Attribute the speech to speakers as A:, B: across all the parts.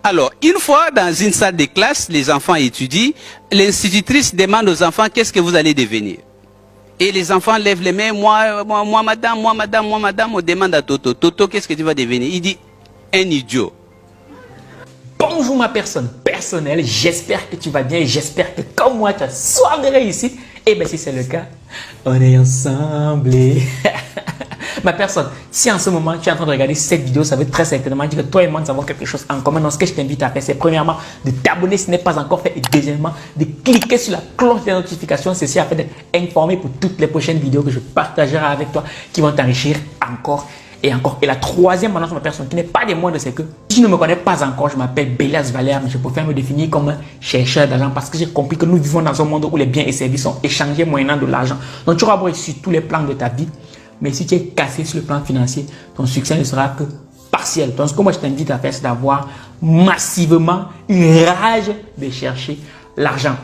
A: Alors, une fois dans une salle de classe, les enfants étudient, l'institutrice demande aux enfants qu'est-ce que vous allez devenir. Et les enfants lèvent les mains, moi madame, on demande à Toto, Toto, qu'est-ce que tu vas devenir? Il dit, un idiot.
B: Bonjour ma personne personnelle, j'espère que tu vas bien et j'espère que comme moi tu as soif de réussite. Et bien si c'est le cas, on est ensemble. Ma personne, si en ce moment tu es en train de regarder cette vidéo, ça veut très certainement dire que toi et moi nous avons quelque chose en commun. Donc ce que je t'invite à faire, c'est premièrement de t'abonner si ce n'est pas encore fait et deuxièmement de cliquer sur la cloche de notification. Ceci afin d'être informé pour toutes les prochaines vidéos que je partagerai avec toi qui vont t'enrichir encore. Et encore. Et la troisième annonce, ma personne qui n'est pas des moindres, c'est que si tu ne me connais pas encore, je m'appelle Bélias Valère, mais je préfère me définir comme un chercheur d'argent parce que j'ai compris que nous vivons dans un monde où les biens et services sont échangés moyennant de l'argent. Donc tu auras beau sur tous les plans de ta vie, mais si tu es cassé sur le plan financier, ton succès ne sera que partiel. Donc ce que moi je t'invite à faire, c'est d'avoir massivement une rage de chercher l'argent.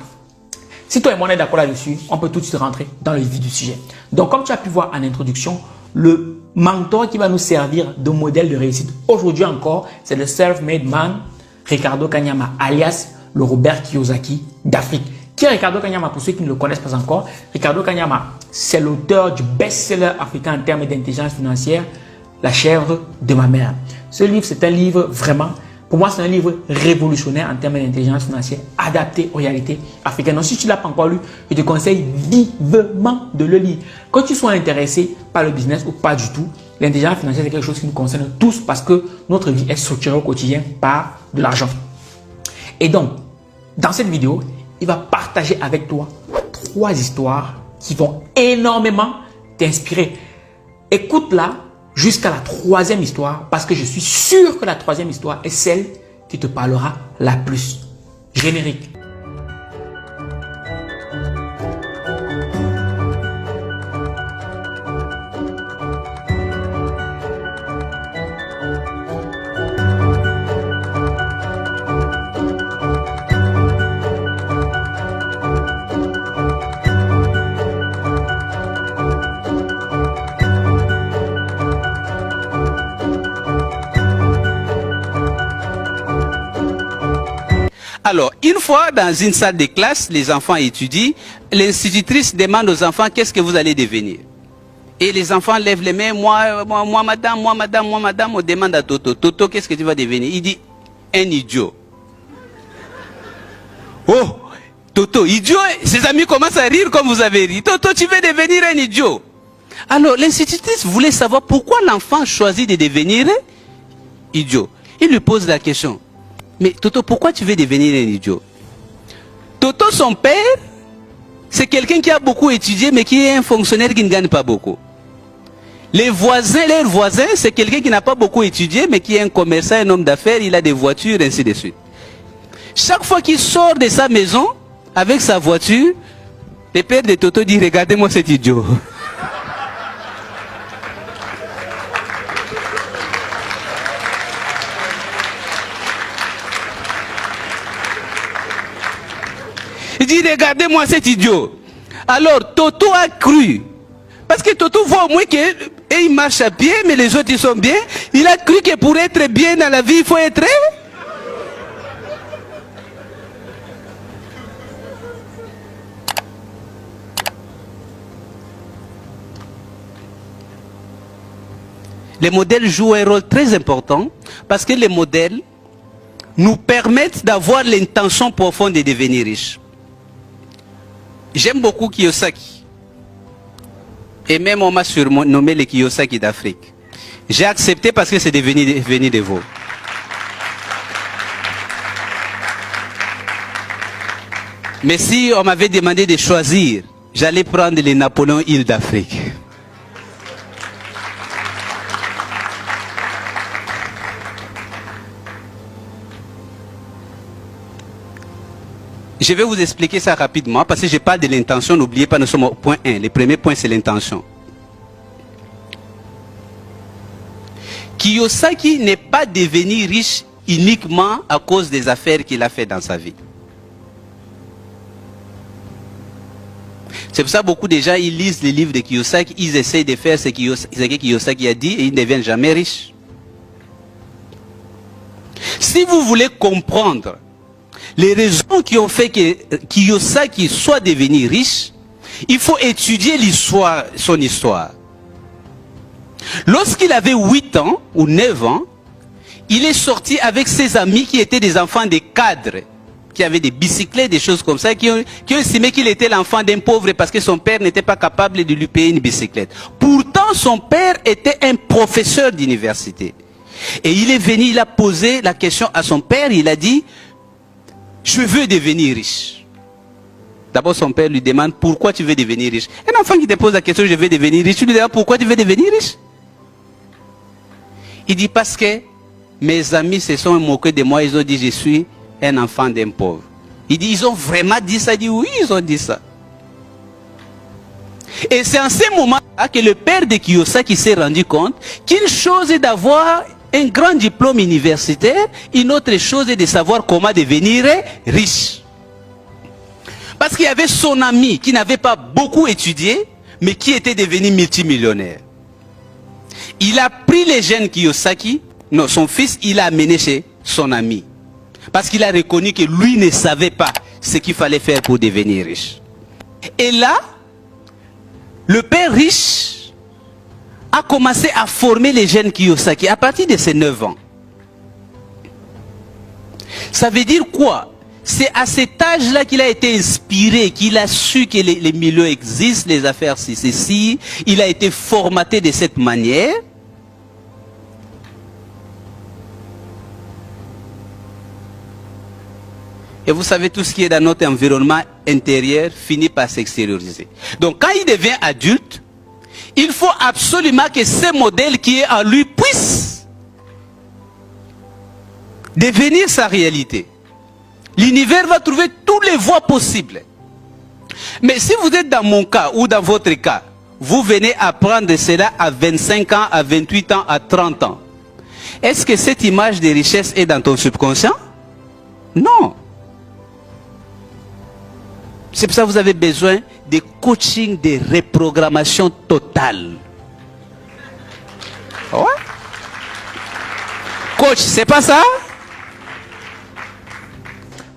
B: Si toi et moi on est d'accord là-dessus, on peut tout de suite rentrer dans le vif du sujet. Donc comme tu as pu voir en introduction, le mentor qui va nous servir de modèle de réussite aujourd'hui encore, c'est le self-made man, Ricardo Kanyama, alias le Robert Kiyosaki d'Afrique. Qui est Ricardo Kanyama pour ceux qui ne le connaissent pas encore? Ricardo Kanyama, c'est l'auteur du best-seller africain en termes d'intelligence financière, La chèvre de ma mère. Ce livre, c'est un livre vraiment, pour moi, c'est un livre révolutionnaire en termes d'intelligence financière, adapté aux réalités africaines. Donc, si tu ne l'as pas encore lu, je te conseille vivement de le lire. Quand tu sois intéressé par le business ou pas du tout, l'intelligence financière, c'est quelque chose qui nous concerne tous parce que notre vie est structurée au quotidien par de l'argent. Et donc, dans cette vidéo, il va partager avec toi 3 histoires qui vont énormément t'inspirer. Écoute-la jusqu'à la 3e histoire parce que je suis sûr que la 3e histoire est celle qui te parlera la plus. Générique.
A: Alors, une fois dans une salle de classe, les enfants étudient, l'institutrice demande aux enfants qu'est-ce que vous allez devenir. Et les enfants lèvent les mains, moi madame, on demande à Toto, Toto, qu'est-ce que tu vas devenir? Il dit, un idiot. Oh, Toto, idiot, ses amis commencent à rire comme vous avez ri. Toto, tu veux devenir un idiot. Alors, l'institutrice voulait savoir pourquoi l'enfant choisit de devenir idiot. Il lui pose la question. Mais Toto, pourquoi tu veux devenir un idiot? Toto, son père, c'est quelqu'un qui a beaucoup étudié, mais qui est un fonctionnaire qui ne gagne pas beaucoup. Leurs voisins, c'est quelqu'un qui n'a pas beaucoup étudié, mais qui est un commerçant, un homme d'affaires, il a des voitures, ainsi de suite. Chaque fois qu'il sort de sa maison, avec sa voiture, le père de Toto dit, regardez-moi cet idiot. Il dit, regardez-moi cet idiot. Alors, Toto a cru. Parce que Toto voit au moins qu'il marche à pied, mais les autres, ils sont bien. Il a cru que pour être bien dans la vie, il faut être... Les modèles jouent un rôle très important parce que les modèles nous permettent d'avoir l'intention profonde de devenir riche. J'aime beaucoup Kiyosaki. Et même on m'a surnommé le Kiyosaki d'Afrique. J'ai accepté parce que c'est devenu de vous. Mais si on m'avait demandé de choisir, j'allais prendre les Napoléon Hill d'Afrique. Je vais vous expliquer ça rapidement parce que je parle de l'intention. N'oubliez pas, nous sommes au point 1. Le premier point, c'est l'intention. Kiyosaki n'est pas devenu riche uniquement à cause des affaires qu'il a fait dans sa vie. C'est pour ça que beaucoup de gens, ils lisent les livres de Kiyosaki, ils essayent de faire ce que Kiyosaki a dit et ils ne deviennent jamais riches. si vous voulez comprendre les raisons qui ont fait que Kiyosaki soit devenu riche, il faut étudier l'histoire, son histoire. Lorsqu'il avait 8 ans ou 9 ans, il est sorti avec ses amis qui étaient des enfants des cadres, qui avaient des bicyclettes, des choses comme ça, qui ont estimé qu'il était l'enfant d'un pauvre parce que son père n'était pas capable de lui payer une bicyclette. Pourtant, son père était un professeur d'université. Et il est venu, il a posé la question à son père, il a dit, je veux devenir riche. D'abord, son père lui demande, pourquoi tu veux devenir riche? Un enfant qui te pose la question, je veux devenir riche, tu lui demandes, pourquoi tu veux devenir riche? Il dit, parce que mes amis se sont moqués de moi, ils ont dit, je suis un enfant d'un pauvre. Il dit, ils ont vraiment dit ça? Il dit, oui, ils ont dit ça. Et c'est en ce moment-là que le père de Kiyosaki s'est rendu compte qu'une chose est d'avoir un grand diplôme universitaire, une autre chose est de savoir comment devenir riche. Parce qu'il y avait son ami qui n'avait pas beaucoup étudié, mais qui était devenu multimillionnaire. Il a pris les jeunes Kiyosaki, non, son fils, il l'a amené chez son ami. Parce qu'il a reconnu que lui ne savait pas ce qu'il fallait faire pour devenir riche. Et là, le père riche a commencé à former les jeunes Kiyosaki à partir de ses 9 ans. Ça veut dire quoi? C'est à cet âge-là qu'il a été inspiré, qu'il a su que les milieux existent, les affaires c'est ceci. Il a été formaté de cette manière. Et vous savez, tout ce qui est dans notre environnement intérieur finit par s'extérioriser. Donc quand il devient adulte, il faut absolument que ce modèle qui est en lui puisse devenir sa réalité. L'univers va trouver toutes les voies possibles. Mais si vous êtes dans mon cas ou dans votre cas, vous venez apprendre cela à 25 ans, à 28 ans, à 30 ans. Est-ce que cette image de richesse est dans ton subconscient? Non. C'est pour ça que vous avez besoin de coaching, de reprogrammation totale. Ouais. Coach, c'est pas ça?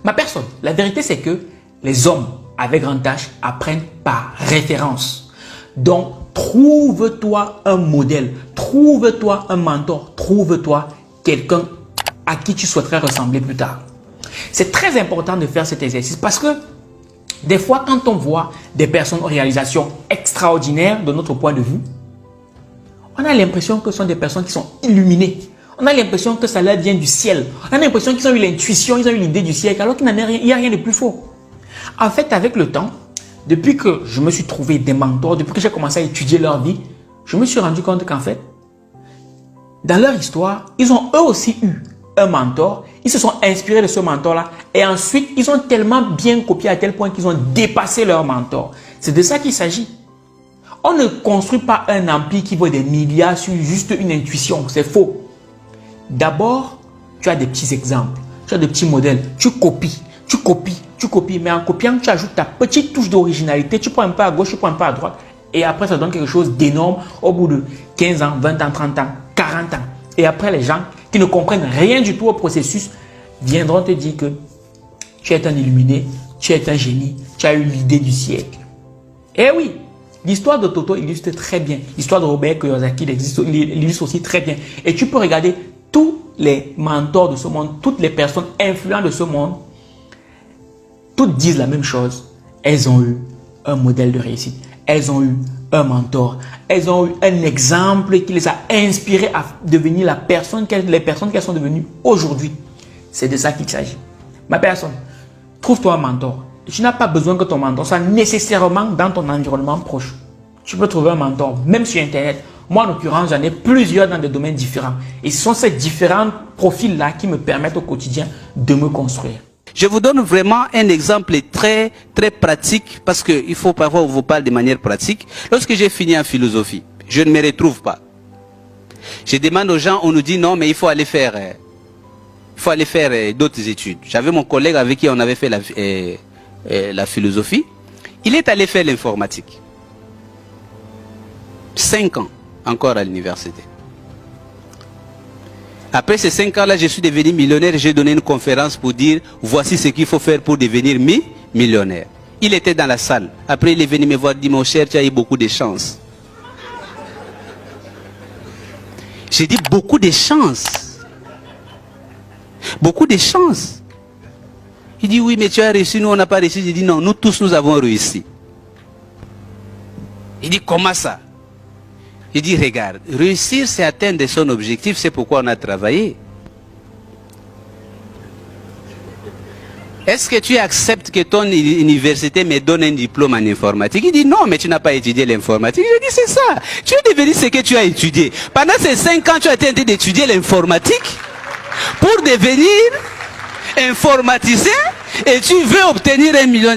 B: Ma personne, la vérité c'est que les hommes avec grand H apprennent par référence. Donc, trouve-toi un modèle, trouve-toi un mentor, trouve-toi quelqu'un à qui tu souhaiterais ressembler plus tard. C'est très important de faire cet exercice parce que des fois, quand on voit des personnes aux réalisations extraordinaires de notre point de vue, on a l'impression que ce sont des personnes qui sont illuminées. On a l'impression que ça leur vient du ciel. On a l'impression qu'ils ont eu l'intuition, ils ont eu l'idée du ciel, alors qu'il n'y a rien de plus faux. En fait, avec le temps, depuis que je me suis trouvé des mentors, depuis que j'ai commencé à étudier leur vie, je me suis rendu compte qu'en fait, dans leur histoire, ils ont eux aussi eu un mentor. Ils se sont inspirés de ce mentor-là et ensuite, ils ont tellement bien copié à tel point qu'ils ont dépassé leur mentor. C'est de ça qu'il s'agit. On ne construit pas un empire qui vaut des milliards sur juste une intuition. C'est faux. D'abord, tu as des petits exemples, tu as des petits modèles, tu copies, mais en copiant, tu ajoutes ta petite touche d'originalité, tu prends un peu à gauche, tu prends un peu à droite, et après, ça donne quelque chose d'énorme au bout de 15 ans, 20 ans, 30 ans, 40 ans. Et après, les gens qui ne comprennent rien du tout au processus viendront te dire que tu es un illuminé, tu es un génie, tu as eu l'idée du siècle. Eh oui, l'histoire de Toto illustre très bien. L'histoire de Robert Kiyosaki illustre aussi très bien. Et tu peux regarder tous les mentors de ce monde, toutes les personnes influentes de ce monde, toutes disent la même chose. Elles ont eu un modèle de réussite. Elles ont eu un mentor. Elles ont eu un exemple qui les a inspirées à devenir les personnes qu'elles sont devenues aujourd'hui. C'est de ça qu'il s'agit. Ma personne, trouve-toi un mentor. Tu n'as pas besoin que ton mentor soit nécessairement dans ton environnement proche. Tu peux trouver un mentor, même sur Internet. Moi, en l'occurrence, j'en ai plusieurs dans des domaines différents. Et ce sont ces différents profils-là qui me permettent au quotidien de me construire.
A: Je vous donne vraiment un exemple très pratique parce qu'il faut parfois on vous parle de manière pratique. Lorsque j'ai fini en philosophie, je ne me retrouve pas. Je demande aux gens, on nous dit non, mais il faut aller faire d'autres études. J'avais mon collègue avec qui on avait fait la philosophie. Il est allé faire l'informatique. 5 ans encore à l'université. Après ces 5 ans-là, je suis devenu millionnaire. J'ai donné une conférence pour dire, voici ce qu'il faut faire pour devenir millionnaire. Il était dans la salle. Après, il est venu me voir et dit, mon cher, tu as eu beaucoup de chance. J'ai dit, beaucoup de chance. Beaucoup de chance. Il dit, oui, mais tu as réussi, nous, on n'a pas réussi. J'ai dit, non, nous tous, nous avons réussi. Il dit, comment ça? Il dit, regarde, réussir, c'est atteindre son objectif, c'est pourquoi on a travaillé. Est-ce que tu acceptes que ton université me donne un diplôme en informatique? Il dit, non, mais tu n'as pas étudié l'informatique. Je dis, c'est ça. Tu es devenu ce que tu as étudié. Pendant ces 5 ans, tu as été en train d'étudier l'informatique pour devenir informaticien et tu veux obtenir $1 million.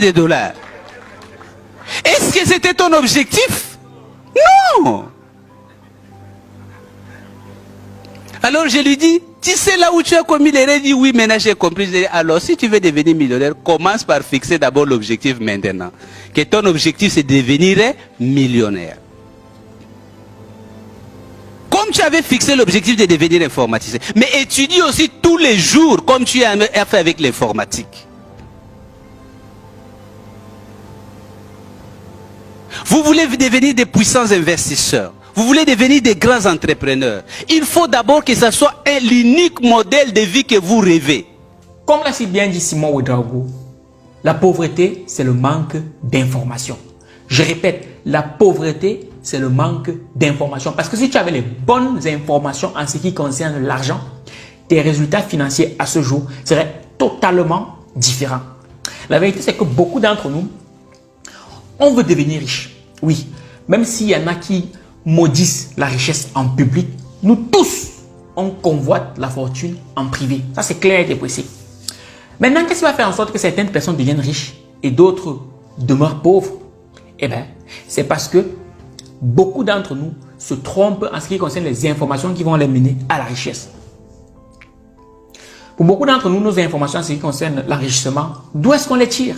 A: Est-ce que c'était ton objectif? Non. Alors je lui dis, tu sais là où tu as commis l'erreur? Il dit, oui, maintenant j'ai compris. Alors si tu veux devenir millionnaire, commence par fixer d'abord l'objectif maintenant. Que ton objectif c'est de devenir millionnaire. Comme tu avais fixé l'objectif de devenir informaticien, mais étudie aussi tous les jours comme tu as fait avec l'informatique. Vous voulez devenir des puissants investisseurs. Vous voulez devenir des grands entrepreneurs. Il faut d'abord que ce soit l'unique modèle de vie que vous rêvez.
B: Comme l'a si bien dit Simon Ouedraogo, la pauvreté, c'est le manque d'information. Je répète, la pauvreté, c'est le manque d'information. Parce que si tu avais les bonnes informations en ce qui concerne l'argent, tes résultats financiers à ce jour seraient totalement différents. La vérité, c'est que beaucoup d'entre nous, on veut devenir riche. Oui, même s'il y en a qui maudissent la richesse en public, nous tous, on convoite la fortune en privé. Ça, c'est clair et précis. Maintenant, qu'est-ce qui va faire en sorte que certaines personnes deviennent riches et d'autres demeurent pauvres? Eh bien, c'est parce que beaucoup d'entre nous se trompent en ce qui concerne les informations qui vont les mener à la richesse. Pour beaucoup d'entre nous, nos informations en ce qui concerne l'enrichissement, d'où est-ce qu'on les tire?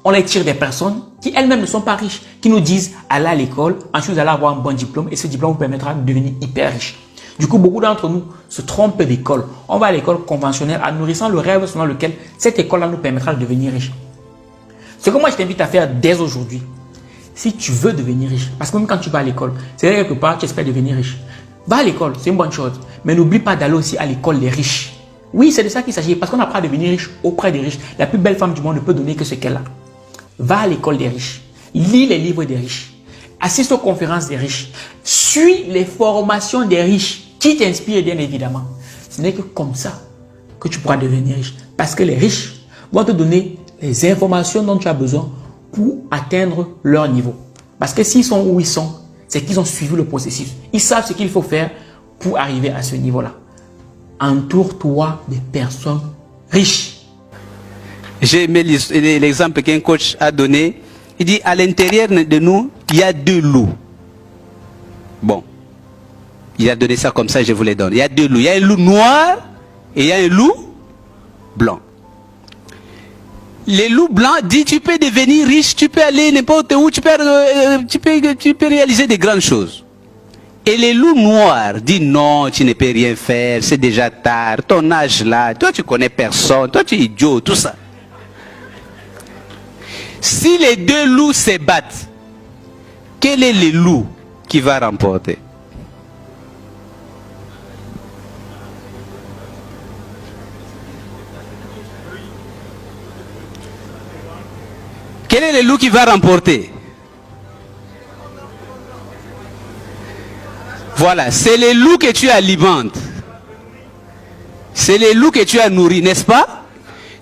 B: On les tire des personnes qui elles-mêmes ne sont pas riches, qui nous disent allez à l'école, ensuite vous allez avoir un bon diplôme et ce diplôme vous permettra de devenir hyper riche. Du coup, beaucoup d'entre nous se trompent d'école. On va à l'école conventionnelle en nourrissant le rêve selon lequel cette école-là nous permettra de devenir riche. Ce que moi je t'invite à faire dès aujourd'hui, si tu veux devenir riche, parce que même quand tu vas à l'école, c'est quelque part tu espères devenir riche. Va à l'école, c'est une bonne chose, mais n'oublie pas d'aller aussi à l'école des riches. Oui, c'est de ça qu'il s'agit, parce qu'on apprend à devenir riche auprès des riches. La plus belle femme du monde ne peut donner que ce qu'elle a. Va à l'école des riches, lis les livres des riches, assiste aux conférences des riches, suis les formations des riches qui t'inspirent bien évidemment. Ce n'est que comme ça que tu pourras devenir riche. Parce que les riches vont te donner les informations dont tu as besoin pour atteindre leur niveau. Parce que s'ils sont où ils sont, c'est qu'ils ont suivi le processus. Ils savent ce qu'il faut faire pour arriver à ce niveau-là. Entoure-toi des personnes riches.
A: J'ai aimé l'exemple qu'un coach a donné. Il dit, à l'intérieur de nous, il y a 2 loups. Bon. Il a donné ça comme ça, je vous les donne. Il y a 2 loups. Il y a un loup noir et il y a un loup blanc. Les loups blancs disent, tu peux devenir riche, tu peux aller n'importe où, tu peux réaliser des grandes choses. Et les loups noirs disent, non, tu ne peux rien faire, c'est déjà tard, ton âge là, toi tu connais personne, toi tu es idiot, tout ça. Si les 2 loups se battent, quel est le loup qui va remporter? Quel est le loup qui va remporter? Voilà, c'est les loups que tu alimentes. C'est les loups que tu as nourris, n'est-ce pas?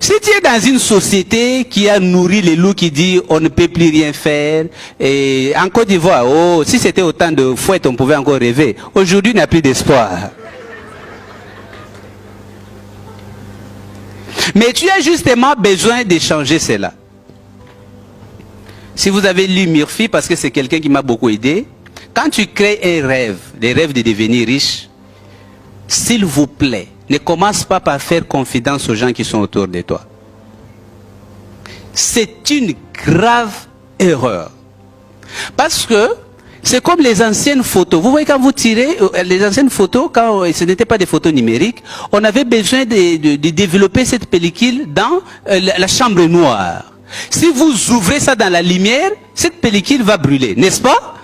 A: Si tu es dans une société qui a nourri les loups qui dit on ne peut plus rien faire, et en Côte d'Ivoire, oh, si c'était autant de fouettes, on pouvait encore rêver. Aujourd'hui, il n'y a plus d'espoir. Mais tu as justement besoin de changer cela. Si vous avez lu Murphy, parce que c'est quelqu'un qui m'a beaucoup aidé, quand tu crées un rêve, des rêves de devenir riche, s'il vous plaît, ne commence pas par faire confidence aux gens qui sont autour de toi. C'est une grave erreur. Parce que C'est comme les anciennes photos. Vous voyez, quand vous tirez, les anciennes photos, quand ce n'était pas des photos numériques, on avait besoin de développer cette pellicule dans la chambre noire. Si vous ouvrez ça dans la lumière, cette pellicule va brûler, n'est-ce pas?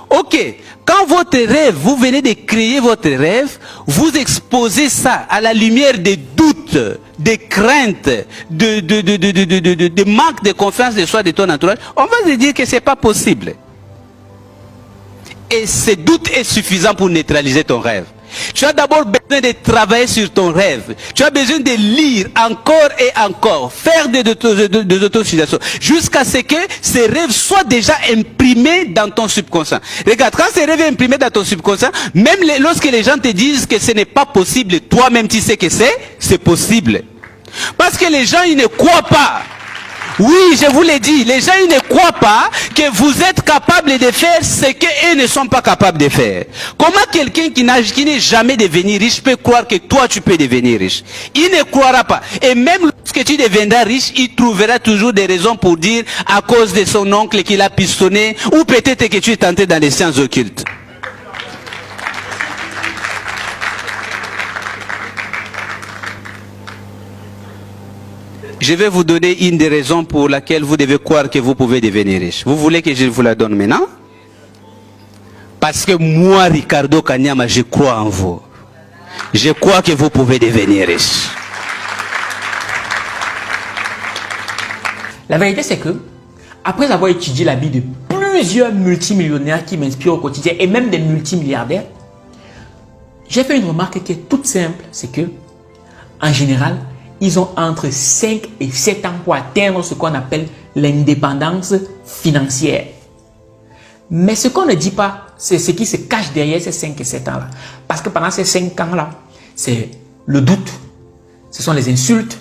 A: Ok. Quand votre rêve, vous venez de créer votre rêve, vous exposez ça à la lumière des doutes, des craintes, de manque de confiance de soi, de ton entourage, on va se dire que c'est pas possible. Et ce doute est suffisant pour neutraliser ton rêve. Tu as d'abord besoin de travailler sur ton rêve. Tu as besoin de lire encore et encore, faire des autosuggestions, jusqu'à ce que ces rêves soient déjà imprimés dans ton subconscient. Regarde, quand ces rêves sont imprimés dans ton subconscient, même lorsque les gens te disent que ce n'est pas possible, toi-même tu sais que c'est possible. Parce que les gens, ils ne croient pas. Oui, je vous l'ai dit, les gens ils ne croient pas que vous êtes capable de faire ce qu'eux ne sont pas capables de faire. Comment quelqu'un qui n'est jamais devenu riche peut croire que toi tu peux devenir riche? Il ne croira pas. Et même lorsque tu deviendras riche, il trouvera toujours des raisons pour dire à cause de son oncle qu'il a pistonné, ou peut-être que tu es tenté dans les sciences occultes. Je vais vous donner une des raisons pour laquelle vous devez croire que vous pouvez devenir riche. Vous voulez que je vous la donne maintenant? Parce que moi, Ricardo Kanyama, je crois en vous. Je crois que vous pouvez devenir riche.
B: La vérité, c'est que, après avoir étudié la vie de plusieurs multimillionnaires qui m'inspirent au quotidien, et même des multimilliardaires, j'ai fait une remarque qui est toute simple, c'est que, en général, ils ont entre 5 et 7 ans pour atteindre ce qu'on appelle l'indépendance financière. Mais ce qu'on ne dit pas, c'est ce qui se cache derrière ces 5 et 7 ans-là. Parce que pendant ces 5 ans-là, c'est le doute, ce sont les insultes,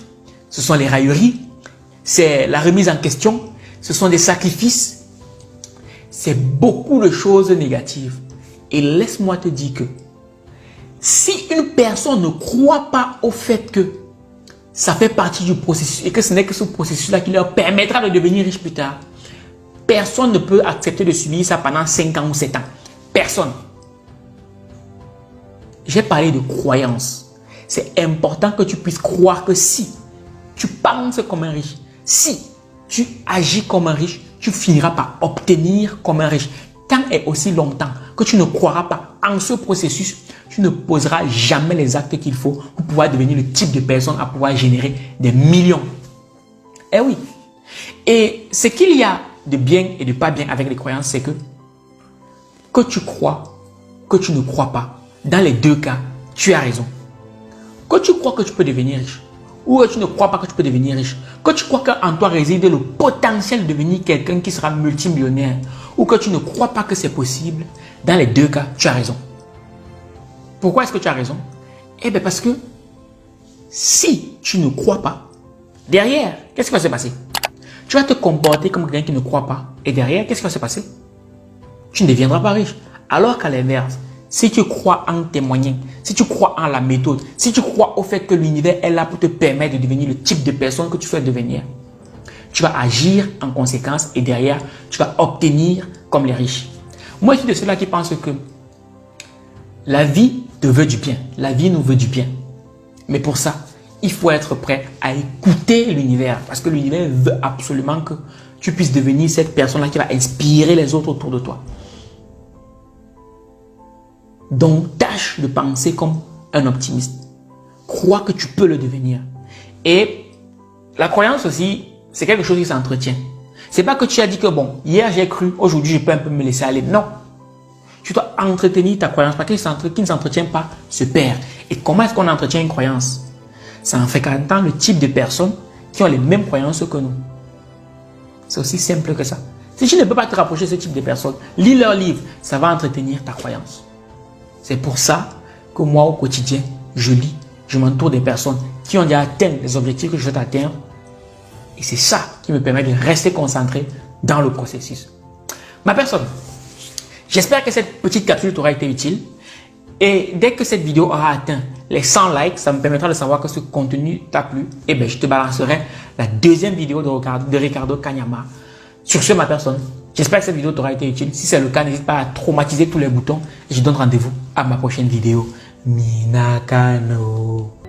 B: ce sont les railleries, c'est la remise en question, ce sont des sacrifices, c'est beaucoup de choses négatives. Et laisse-moi te dire que si une personne ne croit pas au fait que ça fait partie du processus et que ce n'est que ce processus-là qui leur permettra de devenir riche plus tard, personne ne peut accepter de subir ça pendant 5 ans ou 7 ans. Personne. J'ai parlé de croyance. C'est important que tu puisses croire que si tu penses comme un riche, si tu agis comme un riche, tu finiras par obtenir comme un riche. Tant et aussi longtemps que tu ne croiras pas en ce processus, tu ne poseras jamais les actes qu'il faut pour pouvoir devenir le type de personne à pouvoir générer des millions. Eh oui. Et ce qu'il y a de bien et de pas bien avec les croyances, c'est que tu crois, que tu ne crois pas, dans les deux cas, tu as raison. Que tu crois que tu peux devenir riche, ou que tu ne crois pas que tu peux devenir riche, que tu crois qu'en toi réside le potentiel de devenir quelqu'un qui sera multimillionnaire, ou que tu ne crois pas que c'est possible, dans les deux cas, tu as raison. Pourquoi est-ce que tu as raison? Eh bien parce que si tu ne crois pas, derrière, qu'est-ce qui va se passer? Tu vas te comporter comme quelqu'un qui ne croit pas. Et derrière, qu'est-ce qui va se passer? Tu ne deviendras pas riche. Alors qu'à l'inverse, si tu crois en tes moyens, si tu crois en la méthode, si tu crois au fait que l'univers est là pour te permettre de devenir le type de personne que tu souhaites devenir, tu vas agir en conséquence et derrière, tu vas obtenir comme les riches. Moi, je suis de ceux-là qui pensent que la vie te veut du bien. La vie nous veut du bien. Mais pour ça, il faut être prêt à écouter l'univers. Parce que l'univers veut absolument que tu puisses devenir cette personne-là qui va inspirer les autres autour de toi. Donc, tâche de penser comme un optimiste. Crois que tu peux le devenir. Et la croyance aussi, c'est quelque chose qui s'entretient. C'est pas que tu as dit que bon, hier j'ai cru, aujourd'hui je peux un peu me laisser aller. Non. Tu dois entretenir ta croyance parce que qui ne s'entretient pas se perd. Et comment est-ce qu'on entretient une croyance? C'est en fréquentant le type de personnes qui ont les mêmes croyances que nous. C'est aussi simple que ça. Si tu ne peux pas te rapprocher de ce type de personnes, lis leurs livres, ça va entretenir ta croyance. C'est pour ça que moi au quotidien, je lis, je m'entoure des personnes qui ont déjà atteint les objectifs que je souhaite atteindre. Et c'est ça qui me permet de rester concentré dans le processus. Ma personne, j'espère que cette petite capsule t'aura été utile. Et dès que cette vidéo aura atteint les 100 likes, ça me permettra de savoir que ce contenu t'a plu. Et bien, je te balancerai la deuxième vidéo de Ricardo Kanyama. Sur ce, ma personne, J'espère que cette vidéo t'aura été utile. Si c'est le cas, n'hésite pas à traumatiser tous les boutons. Je donne rendez-vous à ma prochaine vidéo. Minakano.